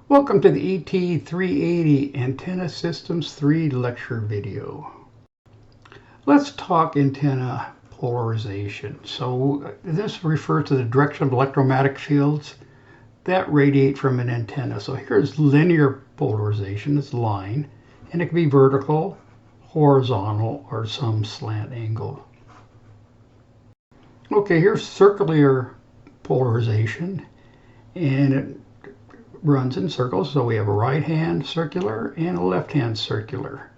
Welcome to the ET380 Antenna Systems 3 lecture video. Let's talk antenna polarization. So this refers to the direction of electromagnetic fields that radiate from an antenna. So here's linear polarization, it's line, and it can be vertical, horizontal, or some slant angle. Okay, here's circular polarization, and it runs in circles. So we have a right hand circular and a left hand circular.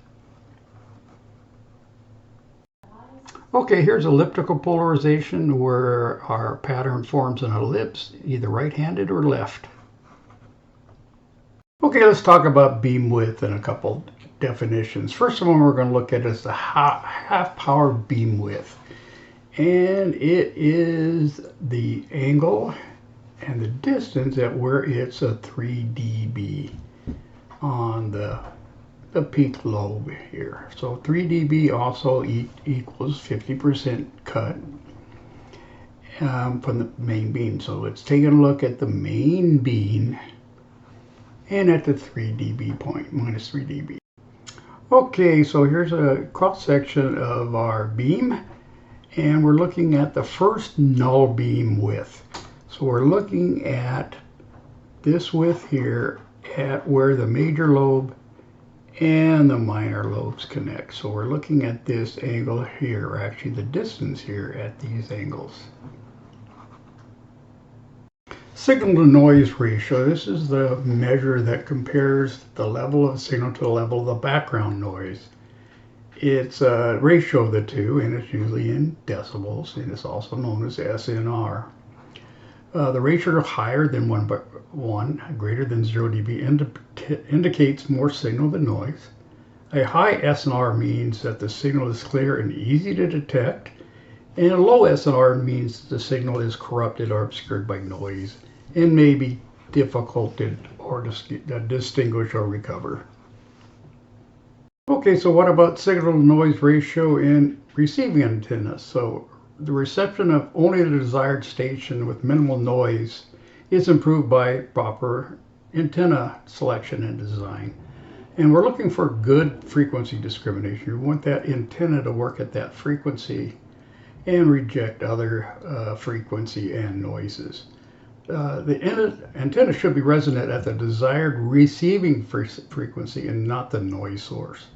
Okay, here's elliptical polarization where our pattern forms an ellipse, either right-handed or left. Okay, let's talk about beam width and a couple definitions. First one we're going to look at is the half-power beam width. And it is the angle and the distance at where it's a 3 dB on the peak lobe here. So 3 dB also equals 50% cut from the main beam. So it's taking a look at the main beam and at the 3 dB point, minus 3 dB. Okay, so here's a cross section of our beam, and we're looking at the first null beam width. So we're looking at this width here at where the major lobe and the minor lobes connect. So we're looking at this angle here, or actually the distance here at these angles. Signal to noise ratio. This is the measure that compares the level of signal to the level of the background noise. It's a ratio of the two, and it's usually in decibels, and it's also known as SNR. The ratio higher than 1, greater than 0 dB indicates more signal than noise. A high SNR means that the signal is clear and easy to detect, and a low SNR means that the signal is corrupted or obscured by noise and may be difficult to distinguish or recover. Okay, so what about signal to noise ratio in receiving antennas? So the reception of only the desired station with minimal noise is improved by proper antenna selection and design. And we're looking for good frequency discrimination. We want that antenna to work at that frequency and reject other frequency and noises. The antenna should be resonant at the desired receiving frequency and not the noise source.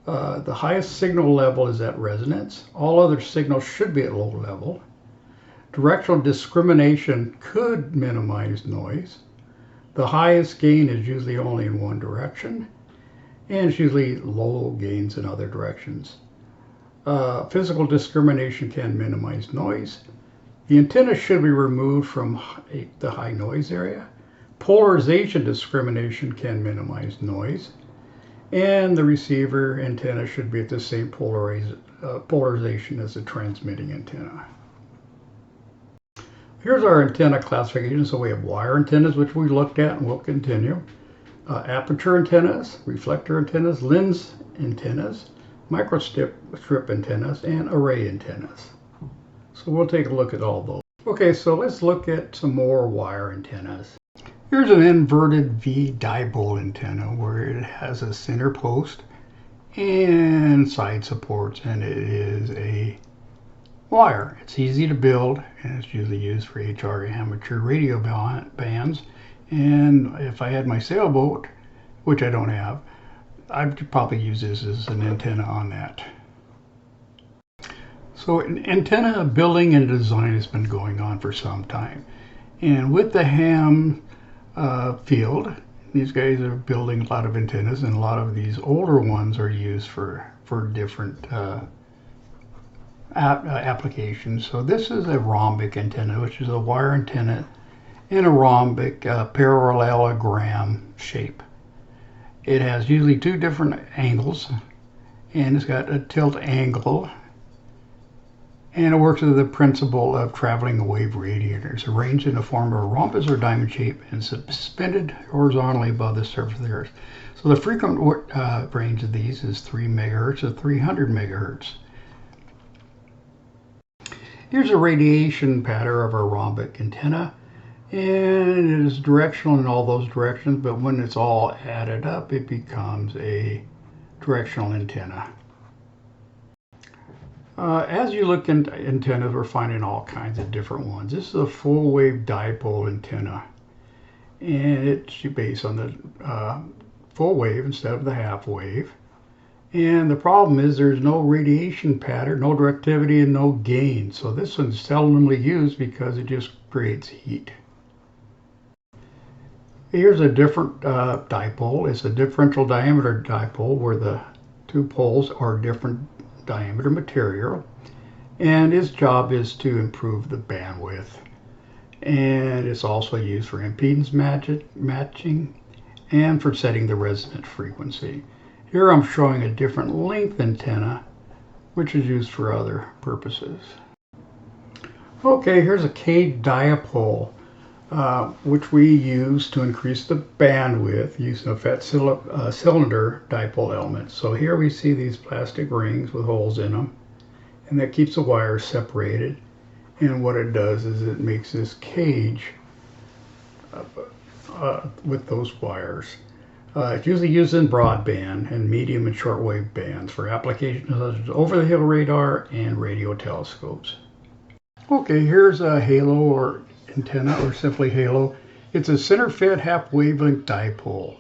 The highest signal level is at resonance. All other signals should be at low level. Directional discrimination could minimize noise. The highest gain is usually only in one direction, and it's usually low gains in other directions. Physical discrimination can minimize noise. The antenna should be removed from the high noise area. Polarization discrimination can minimize noise. And the receiver antenna should be at the same polarization as the transmitting antenna. Here's our antenna classification. So we have wire antennas, which we looked at and will continue. Aperture antennas, reflector antennas, lens antennas, microstrip antennas, and array antennas. So we'll take a look at all those. Okay, so let's look at some more wire antennas. Here's an inverted V dipole antenna where it has a center post and side supports, and it is a wire. It's easy to build, and it's usually used for HR amateur radio bands. And if I had my sailboat, which I don't have, I'd probably use this as an antenna on that. So antenna building and design has been going on for some time. And with the ham field, these guys are building a lot of antennas, and a lot of these older ones are used for different applications. So this is a rhombic antenna, which is a wire antenna in a rhombic parallelogram shape. It has usually two different angles, and it's got a tilt angle, and it works with the principle of traveling wave radiators, arranged in the form of a rhombus or diamond shape and suspended horizontally above the surface of the Earth. So the frequent range of these is 3 megahertz to 300 megahertz. Here's a radiation pattern of a rhombic antenna, and it is directional in all those directions, but when it's all added up, it becomes a directional antenna. As you look into antennas, we're finding all kinds of different ones. This is a full wave dipole antenna, and it's based on the full wave instead of the half wave. And the problem is there's no radiation pattern, no directivity, and no gain. So this one's seldomly used because it just creates heat. Here's a different dipole. It's a differential diameter dipole where the two poles are different diameter material, and its job is to improve the bandwidth. And it's also used for impedance matching and for setting the resonant frequency. Here I'm showing a different length antenna, which is used for other purposes. Okay, here's a K dipole, which we use to increase the bandwidth using a fat cylinder dipole element. So here we see these plastic rings with holes in them, and that keeps the wires separated. And what it does is it makes this cage with those wires. It's usually used in broadband and medium and shortwave bands for applications such as over-the-hill radar and radio telescopes. Okay, here's a halo or antenna, or simply halo. It's a center fed half wavelength dipole.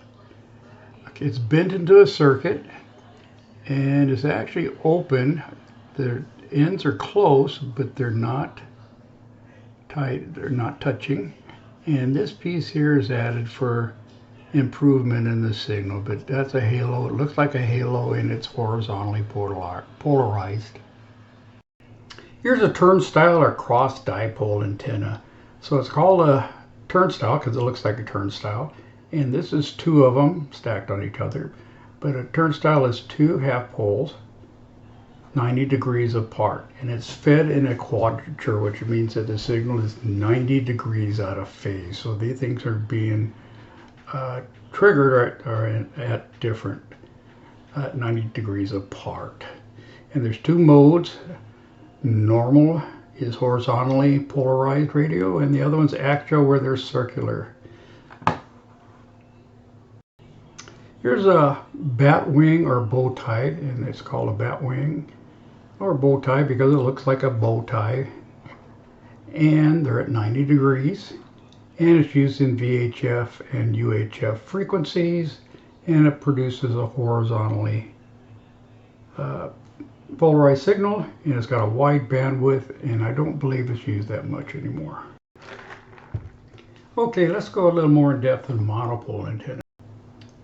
Okay, it's bent into a circuit and it's actually open. The ends are close, but they're not tight, they're not touching. And this piece here is added for improvement in the signal, but that's a halo. It looks like a halo and it's horizontally polarized. Here's a turnstile or cross dipole antenna. So it's called a turnstile because it looks like a turnstile, and this is two of them stacked on each other. But a turnstile is two half poles 90 degrees apart, and it's fed in a quadrature, which means that the signal is 90 degrees out of phase. So these things are being triggered at different 90 degrees apart. And there's two modes. Normal is horizontally polarized radio, and the other one's axial where they're circular. Here's a bat wing or bow tie, and it's called a bat wing or bow tie because it looks like a bow tie. And they're at 90 degrees. And it's used in VHF and UHF frequencies, and it produces a horizontally polarized signal, and it's got a wide bandwidth, and I don't believe it's used that much anymore. Okay, let's go a little more in depth in monopole antenna.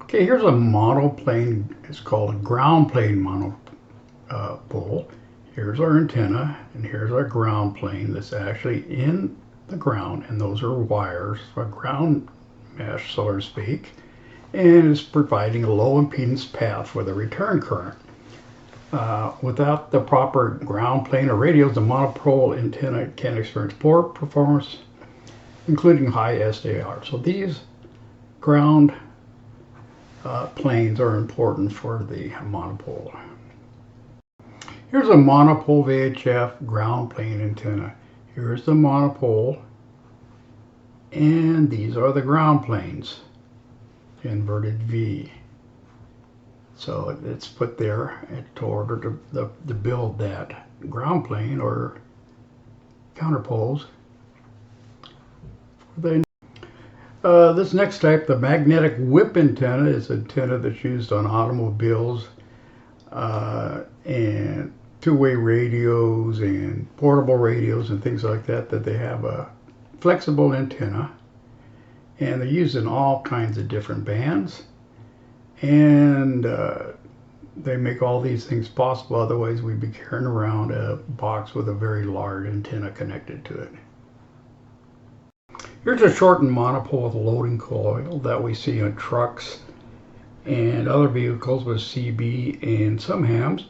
Okay, here's a monoplane. It's called a ground plane monopole. Here's our antenna, and here's our ground plane that's actually in the ground, and those are wires, a ground mesh, so to speak, and it's providing a low impedance path for the return current. Without the proper ground plane or radios, the monopole antenna can experience poor performance, including high SAR. So these ground planes are important for the monopole. Here's a monopole VHF ground plane antenna. Here's the monopole, and these are the ground planes, inverted V. So it's put there in order to build that ground plane or counterpoles. This next type, the magnetic whip antenna, is an antenna that's used on automobiles and two-way radios and portable radios and things like that, that they have a flexible antenna, and they're used in all kinds of different bands, and they make all these things possible. Otherwise we'd be carrying around a box with a very large antenna connected to it. Here's a shortened monopole with a loading coil that we see on trucks and other vehicles with CB and some hams.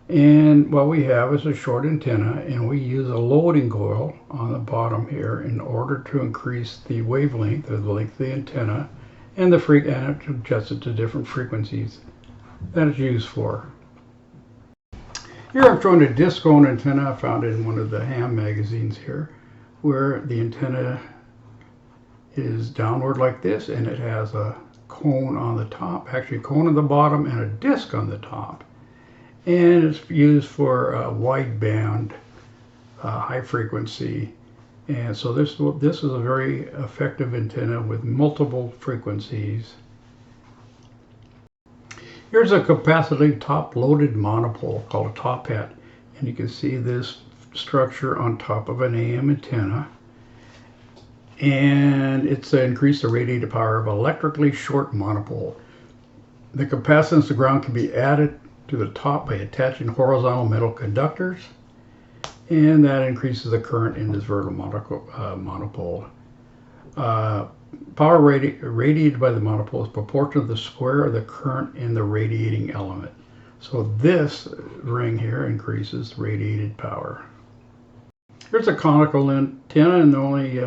And what we have is a short antenna, and we use a loading coil on the bottom here in order to increase the wavelength, or the length of the antenna, and and adjust it to different frequencies that it's used for. Here I'm showing a disc-owned antenna I found in one of the ham magazines here, where the antenna is downward like this, and it has a cone on the top, actually a cone on the bottom and a disc on the top. And it's used for wideband, high frequency. And so this is a very effective antenna with multiple frequencies. Here's a capacitive top-loaded monopole called a top hat. And you can see this structure on top of an AM antenna. And it's to increase the radiated power of electrically short monopole. The capacitance to ground can be added to the top by attaching horizontal metal conductors, and that increases the current in this vertical monopole. Power radiated by the monopole is proportional to the square of the current in the radiating element. So this ring here increases radiated power. Here's a conical antenna, and the only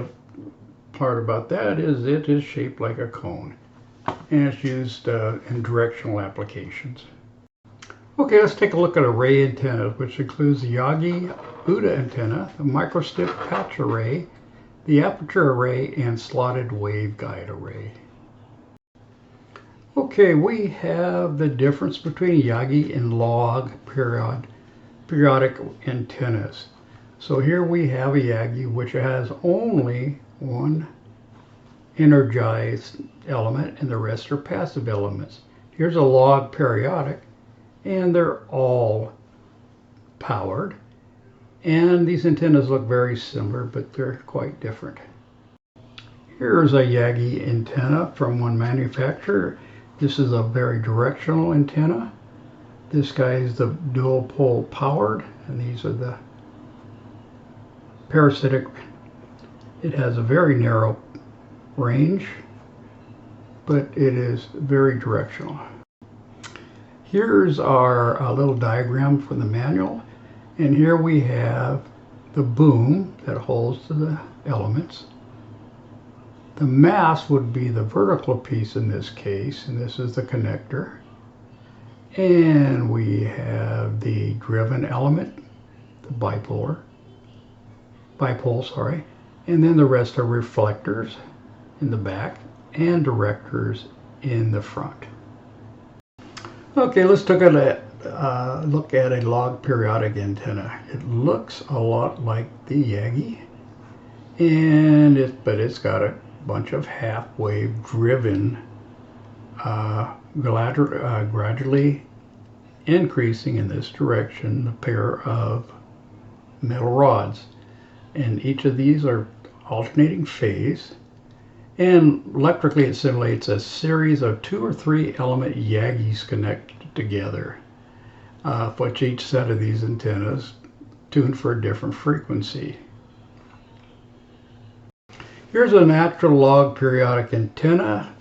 part about that is it is shaped like a cone, and it's used in directional applications. Okay, let's take a look at array antennas, which includes the Yagi-Uda antenna, the microstrip patch array, the aperture array, and slotted waveguide array. Okay, we have the difference between Yagi and log periodic antennas. So here we have a Yagi which has only one energized element and the rest are passive elements. Here's a log periodic, and they're all powered. And these antennas look very similar, but they're quite different. Here's a Yagi antenna from one manufacturer. This is a very directional antenna. This guy is the dual pole powered, and these are the parasitic. It has a very narrow range, but it is very directional. Here's our little diagram from the manual, and here we have the boom that holds to the elements. The mast would be the vertical piece in this case, and this is the connector. And we have the driven element, the bipole, sorry. And then the rest are reflectors in the back and directors in the front. Okay, let's look at a log periodic antenna. It looks a lot like the Yagi, but it's got a bunch of half wave driven, gradually increasing in this direction, the pair of metal rods. And each of these are alternating phase. And electrically it simulates a series of 2 or 3 element Yagis connected together, which each set of these antennas tuned for a different frequency. Here's a natural log periodic antenna,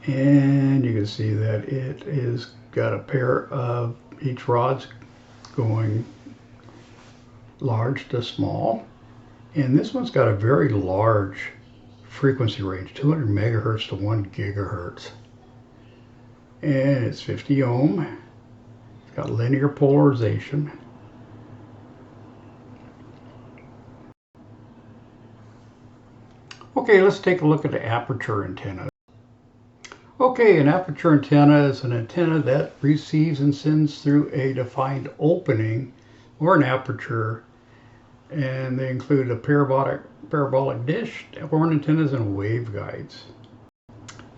and you can see that it is got a pair of each rods going large to small, and this one's got a very large frequency range, 200 megahertz to 1 gigahertz, and it's 50 ohm. It's got linear polarization. Okay, let's take a look at the aperture antenna. Okay, an aperture antenna is an antenna that receives and sends through a defined opening or an aperture, and they include a parabolic dish, horn antennas, and waveguides.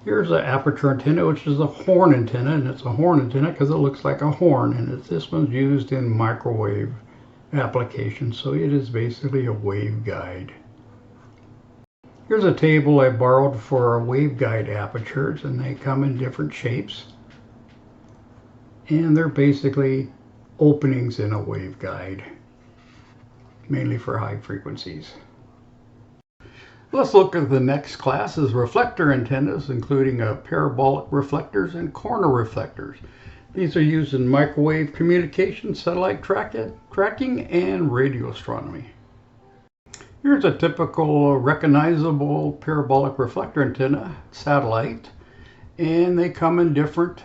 Here's an aperture antenna, which is a horn antenna, and it's a horn antenna because it looks like a horn, and this one's used in microwave applications, so it is basically a waveguide. Here's a table I borrowed for waveguide apertures, and they come in different shapes, and they're basically openings in a waveguide, mainly for high frequencies. Let's look at the next class is reflector antennas, including parabolic reflectors and corner reflectors. These are used in microwave communication, satellite tracking, and radio astronomy. Here's a typical recognizable parabolic reflector antenna, satellite, and they come in different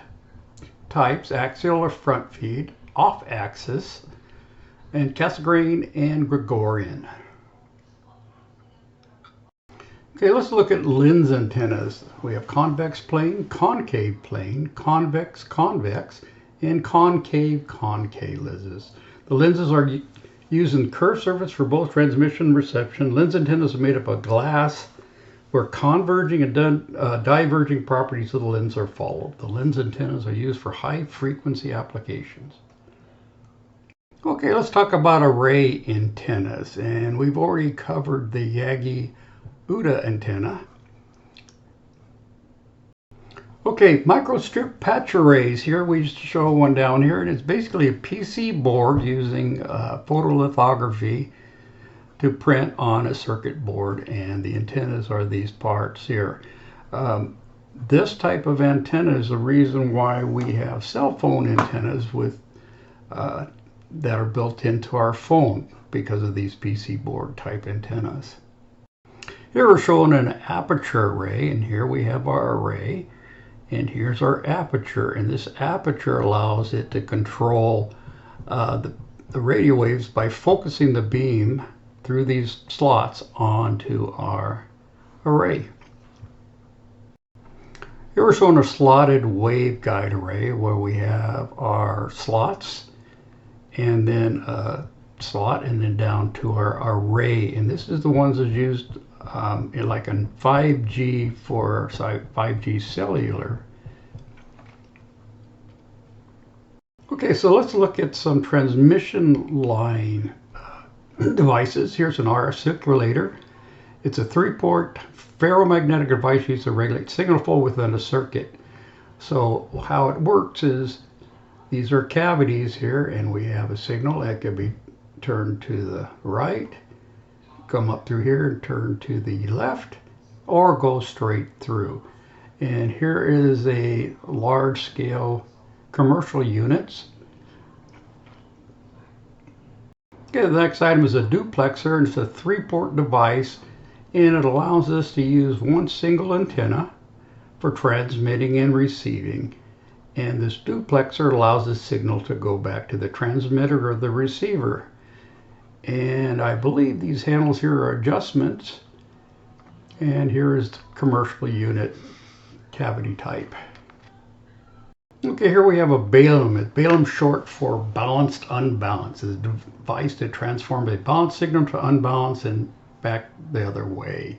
types, axial or front feed, off axis, and Cassegrain and Gregorian. Okay, let's look at lens antennas. We have convex plane, concave plane, convex convex, and concave concave lenses. The lenses are used in curved surface for both transmission and reception. Lens antennas are made up of glass where converging and diverging properties of the lens are followed. The lens antennas are used for high frequency applications. Okay, let's talk about array antennas, and we've already covered the Yagi Uda antenna. Okay, microstrip patch arrays. Here we show one down here, and it's basically a PC board using photolithography to print on a circuit board, and the antennas are these parts here. This type of antenna is the reason why we have cell phone antennas with that are built into our phone, because of these PC board type antennas. Here we're showing an aperture array, and here we have our array, and here's our aperture, and this aperture allows it to control the radio waves by focusing the beam through these slots onto our array. Here we're showing a slotted waveguide array where we have our slots and then a slot and then down to our array, and this is the ones that's used like in 5G for 5G cellular. Okay, so let's look at some transmission line devices. Here's an RF circulator. It's a 3-port ferromagnetic device used to regulate signal flow within a circuit. So how it works is these are cavities here, and we have a signal that can be turned to the right, come up through here and turn to the left, or go straight through. And here is a large scale commercial units. Okay, the next item is a duplexer, and it's a 3-port device, and it allows us to use one single antenna for transmitting and receiving. And this duplexer allows the signal to go back to the transmitter or the receiver. And I believe these handles here are adjustments, and here is the commercial unit cavity type. Okay, here we have a Balun. Balun short for balanced unbalanced. It's a device that transforms a balanced signal to unbalanced and back the other way.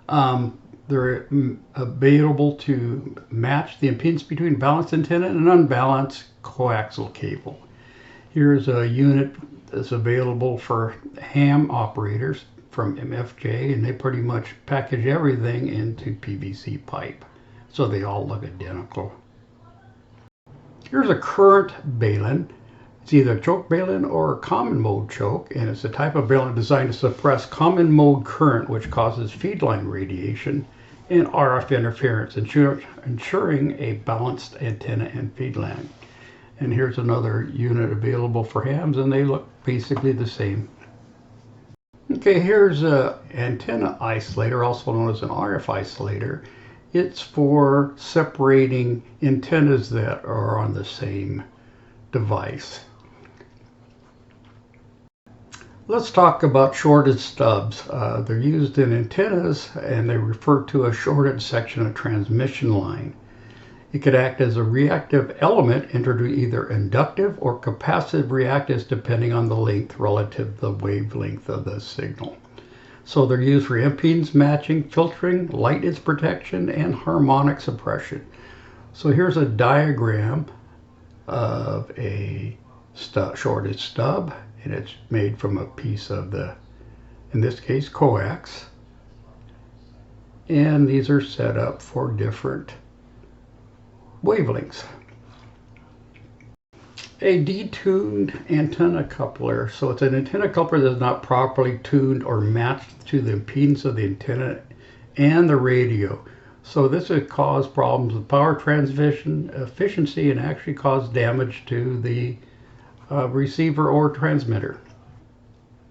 They're available to match the impedance between balanced antenna and an unbalanced coaxial cable. Here's a unit that's available for ham operators from MFJ, and they pretty much package everything into PVC pipe, so they all look identical. Here's a current Balun. It's either a choke Balun or a common mode choke, and it's a type of Balun designed to suppress common mode current, which causes feed line radiation and RF interference, ensuring a balanced antenna and feed line. And here's another unit available for hams, and they look basically the same. Okay, here's an antenna isolator, also known as an RF isolator. It's for separating antennas that are on the same device. Let's talk about shorted stubs. They're used in antennas, and they refer to a shorted section of transmission line. It could act as a reactive element, introduce either inductive or capacitive reactance depending on the length relative to the wavelength of the signal. So they're used for impedance matching, filtering, lightness protection, and harmonic suppression. So here's a diagram of a shorted stub, and it's made from a piece of the, in this case, coax. And these are set up for different wavelengths. A detuned antenna coupler. So it's an antenna coupler that's not properly tuned or matched to the impedance of the antenna and the radio. So this would cause problems with power transmission efficiency and actually cause damage to the receiver or transmitter.